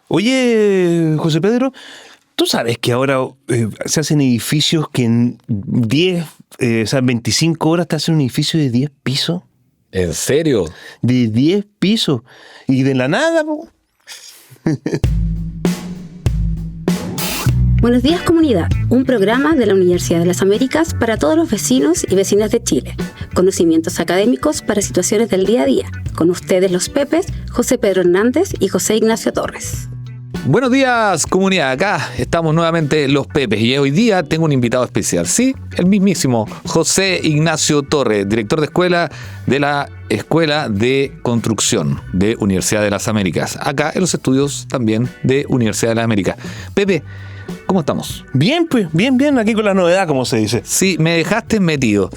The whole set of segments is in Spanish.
Oye, José Pedro, ¿tú sabes que ahora se hacen edificios que en 25 horas te hacen un edificio de 10 pisos? ¿En serio? De 10 pisos. Y de la nada, po. Buenos días, comunidad. Un programa de la Universidad de las Américas para todos los vecinos y vecinas de Chile. Conocimientos académicos para situaciones del día a día. Con ustedes los Pepes, José Pedro Hernández y José Ignacio Torres. Buenos días, comunidad. Acá estamos nuevamente los Pepes y hoy día tengo un invitado especial. Sí, el mismísimo José Ignacio Torres, director de escuela de la Escuela de Construcción de Universidad de las Américas. Acá en los estudios también de Universidad de las Américas. Pepe, ¿cómo estamos? Bien, pues, bien, aquí con la novedad, como se dice. Sí, me dejaste metido.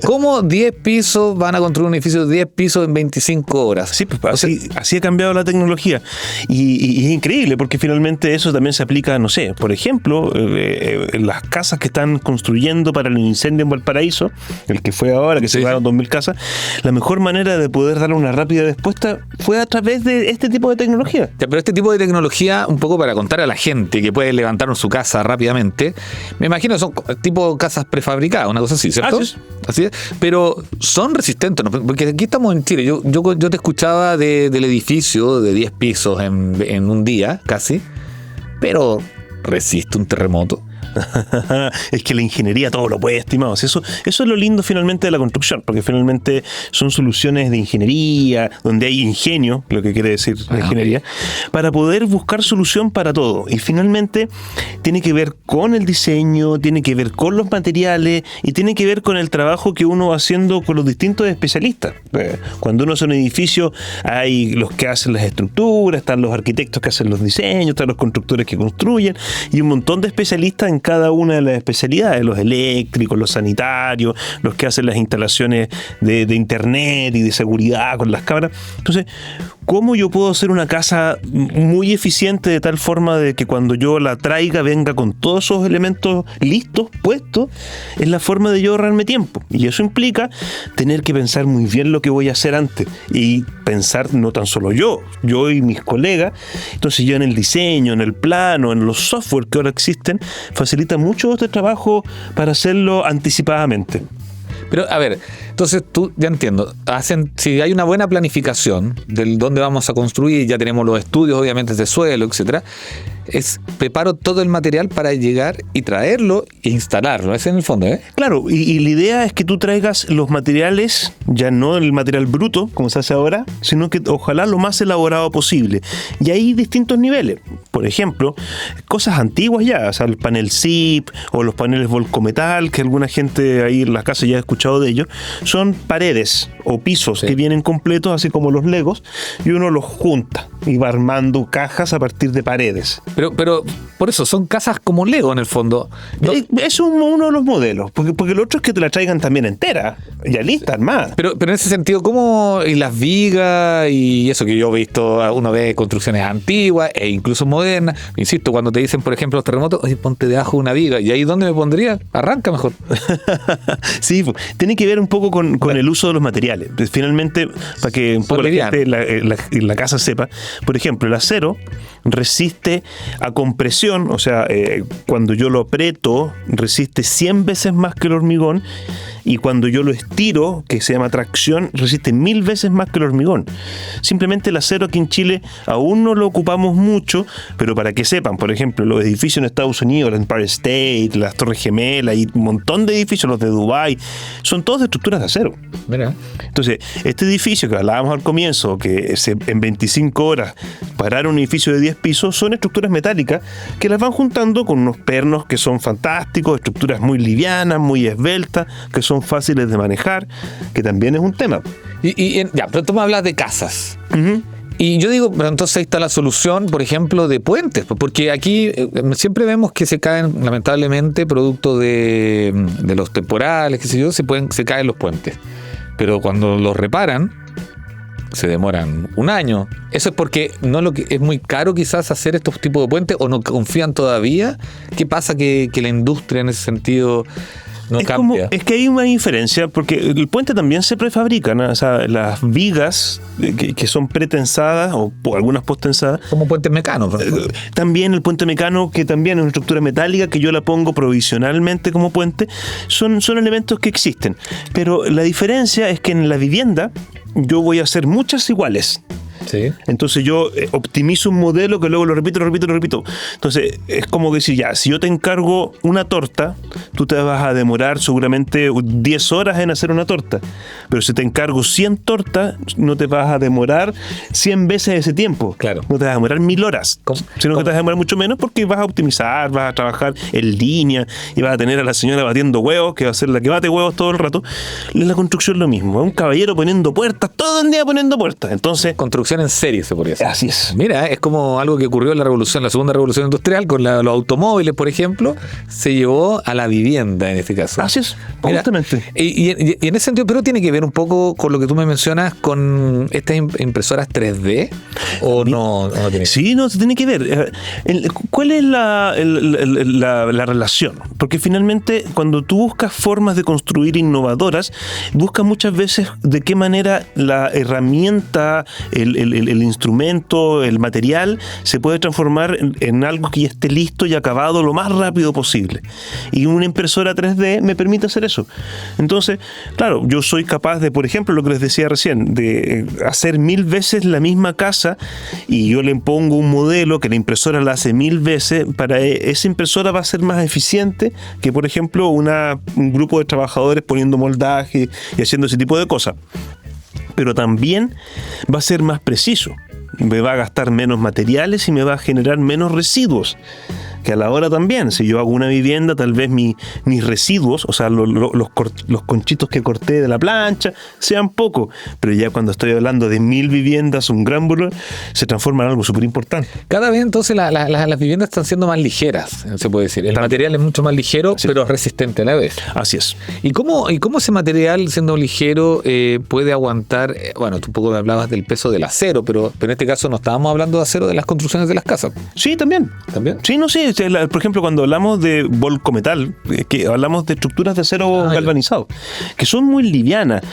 ¿Cómo 10 pisos van a construir un edificio de 10 pisos en 25 horas? Sí, pues así ha cambiado la tecnología. Y es increíble, porque finalmente eso también se aplica, no sé, por ejemplo, en las casas que están construyendo para el incendio en Valparaíso, el que fue ahora, que se llevaron 2.000 casas, la mejor manera de poder darle una rápida respuesta fue a través de este tipo de tecnología. Ya, pero este tipo de tecnología, un poco para contar a la gente que puede levantar su casa rápidamente, me imagino que son tipo casas prefabricadas, una cosa así, ¿cierto? Así es. Pero son resistentes, ¿no? Porque aquí estamos en Chile. Yo te escuchaba del edificio de 10 pisos en un día, casi, pero resiste un terremoto. Es que la ingeniería todo lo puede, estimados. Eso es lo lindo finalmente de la construcción, porque finalmente son soluciones de ingeniería, donde hay ingenio, lo que quiere decir la ingeniería, para poder buscar solución para todo. Y finalmente tiene que ver con el diseño, tiene que ver con los materiales y tiene que ver con el trabajo que uno va haciendo con los distintos especialistas. Cuando uno hace un edificio, hay los que hacen las estructuras, están los arquitectos que hacen los diseños, están los constructores que construyen y un montón de especialistas en cada una de las especialidades, los eléctricos, los sanitarios, los que hacen las instalaciones de internet y de seguridad con las cámaras. Entonces, ¿cómo yo puedo hacer una casa muy eficiente de tal forma de que cuando yo la traiga venga con todos esos elementos listos, puestos? Es la forma de yo ahorrarme tiempo. Y eso implica tener que pensar muy bien lo que voy a hacer antes. Y pensar no tan solo yo y mis colegas. Entonces yo en el diseño, en el plano, en los software que ahora existen, facilita mucho este trabajo para hacerlo anticipadamente. Pero, a ver, entonces tú, ya entiendo, si hay una buena planificación de dónde vamos a construir, ya tenemos los estudios, obviamente, de suelo, etcétera, preparo todo el material para llegar y traerlo e instalarlo. Ese en el fondo, ¿eh? Claro, y la idea es que tú traigas los materiales, ya no el material bruto, como se hace ahora, sino que ojalá lo más elaborado posible. Y hay distintos niveles. Por ejemplo, cosas antiguas ya, o sea, el panel zip o los paneles volcometal, que alguna gente ahí en las casas ya ha escuchado de ellos, son paredes o pisos que vienen completos, así como los Legos, y uno los junta y va armando cajas a partir de paredes. Pero por eso, son casas como Lego en el fondo. ¿No? Es uno de los modelos, porque lo otro es que te la traigan también entera, ya lista, armada. Pero en ese sentido, ¿cómo? Y las vigas y eso que yo he visto, uno ve construcciones antiguas e incluso modernas. Insisto, cuando te dicen, por ejemplo, los terremotos, oye, ponte debajo una viga. ¿Y ahí dónde me pondría? Arranca mejor. Sí, tiene que ver un poco con el uso de los materiales. Finalmente, para que un poco la gente en la casa sepa, por ejemplo, el acero resiste a compresión, o sea, cuando yo lo aprieto, resiste 100 veces más que el hormigón, y cuando yo lo estiro, que se llama tracción, resiste 1000 veces más que el hormigón. Simplemente el acero aquí en Chile aún no lo ocupamos mucho, pero para que sepan, por ejemplo, los edificios en Estados Unidos, el Empire State, las Torres Gemelas y un montón de edificios, los de Dubái, son todos de estructuras de acero. Mira. Entonces, este edificio que hablábamos al comienzo, que en 25 horas parar un edificio de 10 pisos, son estructuras metálicas que las van juntando con unos pernos que son fantásticos, estructuras muy livianas, muy esbeltas, que son fáciles de manejar, que también es un tema. Ya, pero tú me hablas de casas. Uh-huh. Y yo digo, pero entonces ahí está la solución, por ejemplo, de puentes, porque aquí siempre vemos que se caen, lamentablemente, producto de los temporales, qué sé yo, se caen los puentes. Pero cuando los reparan, se demoran un año. Eso es porque es muy caro quizás hacer estos tipos de puentes, o no confían todavía. ¿Qué pasa que la industria en ese sentido no cambia. Es que hay una diferencia, porque el puente también se prefabrica, ¿no? O sea, las vigas que son pretensadas o algunas posttensadas. Como puentes mecanos. También el puente mecano, que también es una estructura metálica que yo la pongo provisionalmente como puente, son elementos que existen. Pero la diferencia es que en la vivienda yo voy a hacer muchas iguales. Sí. Entonces yo optimizo un modelo que luego lo repito. Entonces es como decir, ya, si yo te encargo una torta, tú te vas a demorar seguramente 10 horas en hacer una torta. Pero si te encargo 100 tortas, no te vas a demorar 100 veces ese tiempo. Claro. No te vas a demorar 1000 horas. Sino que te vas a demorar mucho menos porque vas a optimizar, vas a trabajar en línea y vas a tener a la señora batiendo huevos, que va a ser la que bate huevos todo el rato. En la construcción es lo mismo. Es un caballero poniendo puertas, todo el día poniendo puertas. Entonces, construcción en serie, se podría decir. Así es. Mira, es como algo que ocurrió en la segunda revolución industrial, con los automóviles, por ejemplo, se llevó a la vivienda en este caso. Así es, mira, justamente. Y en ese sentido, pero tiene que ver un poco con lo que tú me mencionas, con estas impresoras 3D, ¿o no tiene? Sí, no, tiene que ver. ¿Cuál es la relación? Porque finalmente, cuando tú buscas formas de construir innovadoras, buscas muchas veces de qué manera la herramienta, el instrumento, el material, se puede transformar en algo que ya esté listo y acabado lo más rápido posible. Y una impresora 3D me permite hacer eso. Entonces, claro, yo soy capaz de, por ejemplo, lo que les decía recién, de hacer 1000 veces la misma casa, y yo le pongo un modelo que la impresora la hace 1000 veces. Para esa impresora va a ser más eficiente que, por ejemplo, un grupo de trabajadores poniendo moldaje y haciendo ese tipo de cosas. Pero también va a ser más preciso, me va a gastar menos materiales y me va a generar menos residuos. Que a la hora también, si yo hago una vivienda, tal vez mis residuos, o sea, los conchitos que corté de la plancha, sean pocos, pero ya cuando estoy hablando de 1000 viviendas, un gran volumen, se transforma en algo súper importante. Cada vez entonces las viviendas están siendo más ligeras, se puede decir. El material es mucho más ligero, sí, pero resistente a la vez. Así es. ¿Y cómo ese material, siendo ligero, puede aguantar? Bueno, tú un poco me hablabas del peso del acero, pero en este caso no estábamos hablando de acero de las construcciones de las casas. Sí, también. ¿También? Sí, no sé. Por ejemplo, cuando hablamos de Volcometal, que hablamos de estructuras de acero galvanizado, que son muy livianas,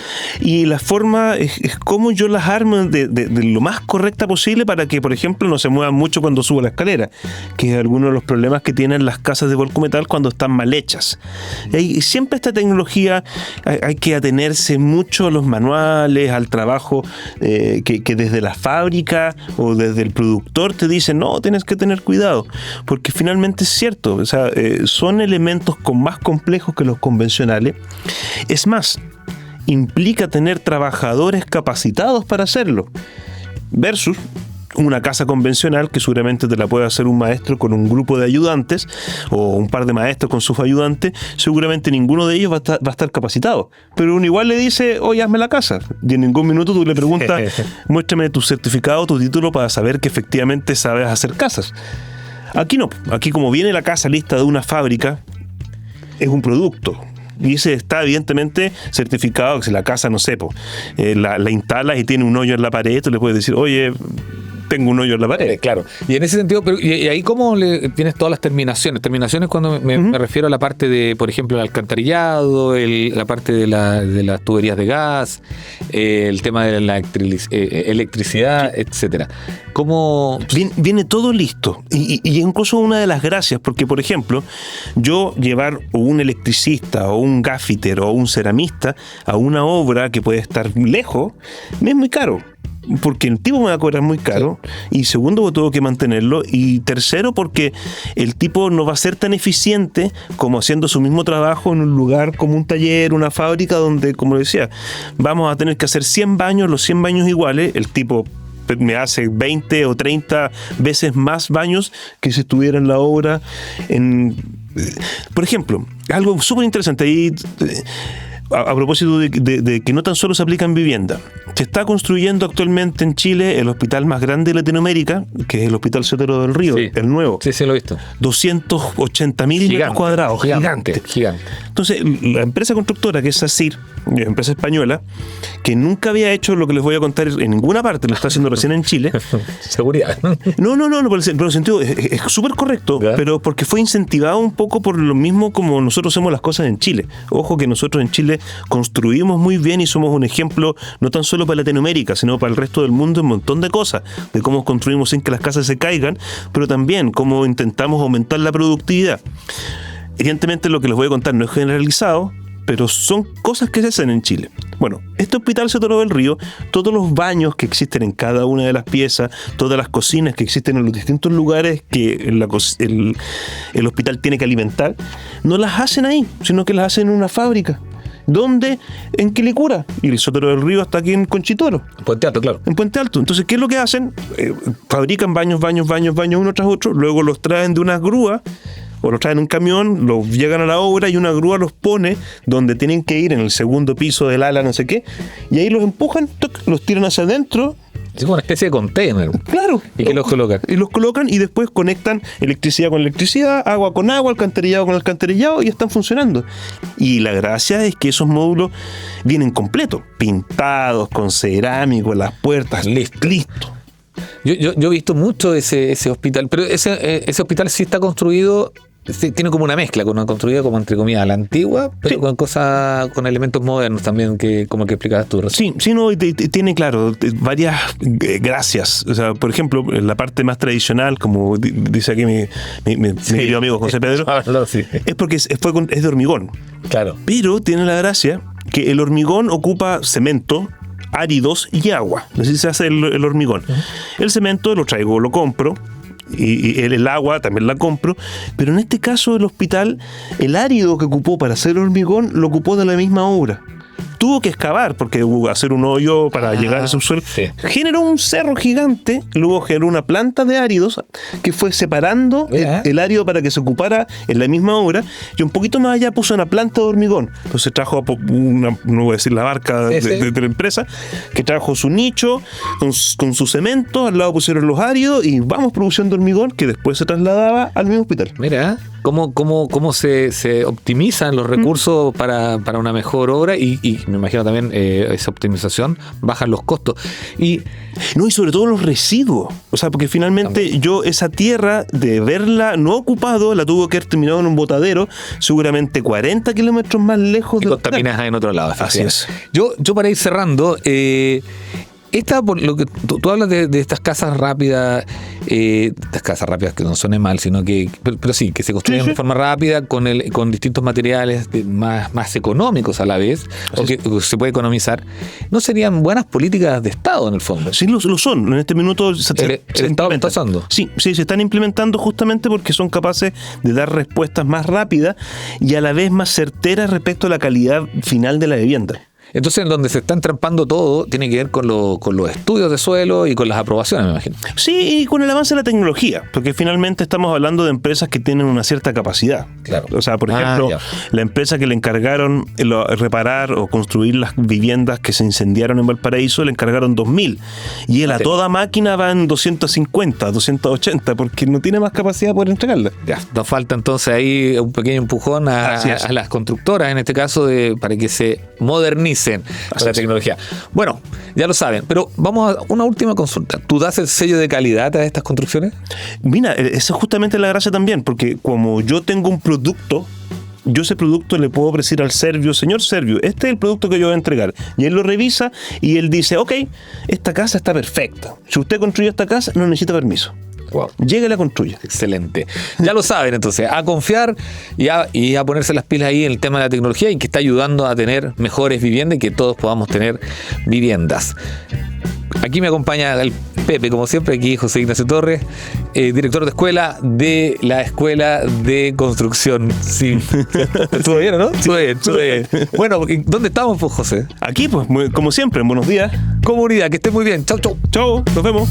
y la forma es cómo yo las armo de lo más correcta posible para que, por ejemplo, no se muevan mucho cuando subo la escalera, que es alguno de los problemas que tienen las casas de Volcometal cuando están mal hechas. Y siempre esta tecnología hay que atenerse mucho a los manuales, al trabajo que desde la fábrica o desde el productor te dicen, no, tienes que tener cuidado, porque finalmente es cierto, o sea, son elementos más complejos que los convencionales. Es más, implica tener trabajadores capacitados para hacerlo, versus una casa convencional que seguramente te la puede hacer un maestro con un grupo de ayudantes o un par de maestros con sus ayudantes. Seguramente ninguno de ellos va a estar capacitado, pero uno igual le dice, oye, hazme la casa, y en ningún minuto tú le preguntas, muéstrame tu certificado, tu título, para saber que efectivamente sabes hacer casas. Aquí no, aquí como viene la casa lista de una fábrica, es un producto. Y ese está evidentemente certificado, que si la casa, no sé, la instalas y tiene un hoyo en la pared, tú le puedes decir, oye, tengo un hoyo en la pared. Claro. Y en ese sentido, y ahí cómo tienes todas las terminaciones. Terminaciones cuando me refiero a la parte de, por ejemplo, el alcantarillado, la parte de las tuberías de gas, el tema de la electricidad, sí, etcétera. ¿Cómo? Viene todo listo. Y incluso una de las gracias, porque, por ejemplo, yo llevar un electricista o un gaffiter o un ceramista a una obra que puede estar lejos, me es muy caro. Porque el tipo me va a cobrar muy caro, sí, y segundo, tengo que mantenerlo, y tercero, porque el tipo no va a ser tan eficiente como haciendo su mismo trabajo en un lugar como un taller, una fábrica, donde, como decía, vamos a tener que hacer 100 baños, los 100 baños iguales, el tipo me hace 20 o 30 veces más baños que si estuviera en la obra. Por ejemplo, algo súper interesante ahí. a propósito de que no tan solo se aplica en vivienda, se está construyendo actualmente en Chile el hospital más grande de Latinoamérica, que es el Hospital Sotero del Río, Sí. el nuevo. Sí, lo he visto. 280.000 metros cuadrados, gigante. Entonces, la empresa constructora, que es SACIR, empresa española, que nunca había hecho lo que les voy a contar en ninguna parte, lo está haciendo recién en Chile. Seguridad. No, por el sentido, es súper correcto, ¿Ya? pero porque fue incentivado un poco por lo mismo como nosotros hacemos las cosas en Chile. Ojo que nosotros en Chile construimos muy bien y somos un ejemplo no tan solo para Latinoamérica, sino para el resto del mundo en un montón de cosas, de cómo construimos sin que las casas se caigan, pero también cómo intentamos aumentar la productividad. Evidentemente lo que les voy a contar no es generalizado, pero son cosas que se hacen en Chile. Bueno, este Hospital Sotero del Río, todos los baños que existen en cada una de las piezas, todas las cocinas que existen en los distintos lugares que el hospital tiene que alimentar, no las hacen ahí, sino que las hacen en una fábrica. ¿Dónde? En Quilicura. Y el Sotero del Río está aquí en Conchitoro. Puente Alto, claro. En Puente Alto. Entonces, ¿qué es lo que hacen? Fabrican baños uno tras otro, luego los traen de unas grúas, o los traen en un camión, los llegan a la obra y una grúa los pone donde tienen que ir, en el segundo piso del ala, no sé qué, y ahí los empujan, los tiran hacia adentro. Es como una especie de container. Claro. ¿Y qué los colocan? Y los colocan y después conectan electricidad con electricidad, agua con agua, alcantarillado con alcantarillado y están funcionando. Y la gracia es que esos módulos vienen completos, pintados, con cerámico, las puertas, listo. Yo he visto mucho ese hospital, pero ese hospital sí está construido, sí, tiene como una mezcla, construido como entre comillas a la antigua, pero Sí. con cosas, con elementos modernos también, que como que explicabas tú recién. Sí, no, tiene, claro, varias gracias. O sea, por ejemplo, en la parte más tradicional, como dice aquí mi querido amigo José Pedro, Sí. es porque es de hormigón. Claro. Pero tiene la gracia que el hormigón ocupa cemento, áridos y agua. Así se hace el hormigón. El cemento lo traigo, lo compro. Y el agua también la compro, pero en este caso el hospital, el árido que ocupó para hacer hormigón lo ocupó de la misma obra. Tuvo que excavar porque hubo que hacer un hoyo para llegar al subsuelo. Sí. Generó un cerro gigante, luego generó una planta de áridos que fue separando el árido para que se ocupara en la misma obra, y un poquito más allá puso una planta de hormigón. Entonces trajo no voy a decir la barca de la empresa, que trajo su nicho con su cemento, al lado pusieron los áridos y vamos, producción de hormigón que después se trasladaba al mismo hospital. Mira, cómo se optimizan los recursos para una mejor obra y me imagino también esa optimización bajan los costos. Y sobre todo los residuos. O sea, porque finalmente también. yo esa tierra, de verla no ocupado, la tuve que haber terminado en un botadero, seguramente 40 kilómetros más lejos y de contaminas en otro lado. Así es. Yo para ir cerrando, por lo que tú hablas de estas casas rápidas, estas casas rápidas que no suene mal, sino que, pero sí, que se construyen de forma rápida con distintos materiales más económicos a la vez, o que se puede economizar. ¿No serían buenas políticas de Estado en el fondo? Sí, lo son. En este minuto El Estado está usando. Sí, se están implementando justamente porque son capaces de dar respuestas más rápidas y a la vez más certeras respecto a la calidad final de la vivienda. Entonces, en donde se está entrampando todo, tiene que ver con los estudios de suelo y con las aprobaciones, me imagino. Sí, y con el avance de la tecnología, porque finalmente estamos hablando de empresas que tienen una cierta capacidad. Claro. O sea, por ejemplo, la empresa que le encargaron reparar o construir las viviendas que se incendiaron en Valparaíso, le encargaron 2.000. Y él a toda máquina va en 250, 280, porque no tiene más capacidad para entregarla. Ya, nos falta entonces ahí un pequeño empujón a las constructoras, en este caso, para que se modernicen con la tecnología. Bueno, ya lo saben, pero vamos a una última consulta. ¿Tú das el sello de calidad a estas construcciones? Mira, esa es justamente la gracia también, porque como yo tengo un producto, yo ese producto le puedo ofrecer al Servio: señor Servio, este es el producto que yo voy a entregar. Y él lo revisa y él dice: ok, esta casa está perfecta. Si usted construye esta casa, no necesita permiso. Wow. Llega y la construye. Excelente. Ya lo saben, entonces, a confiar y a ponerse las pilas ahí en el tema de la tecnología, y que está ayudando a tener mejores viviendas y que todos podamos tener viviendas. Aquí me acompaña el Pepe, como siempre, aquí José Ignacio Torres, director de escuela de la Escuela de Construcción Civil. ¿Estuvo bien o no? Estuvo bien. Bueno, ¿dónde estamos, pues, José? Aquí, pues, como siempre, buenos días. Comunidad, que esté muy bien. Chau, chau. Chao, nos vemos.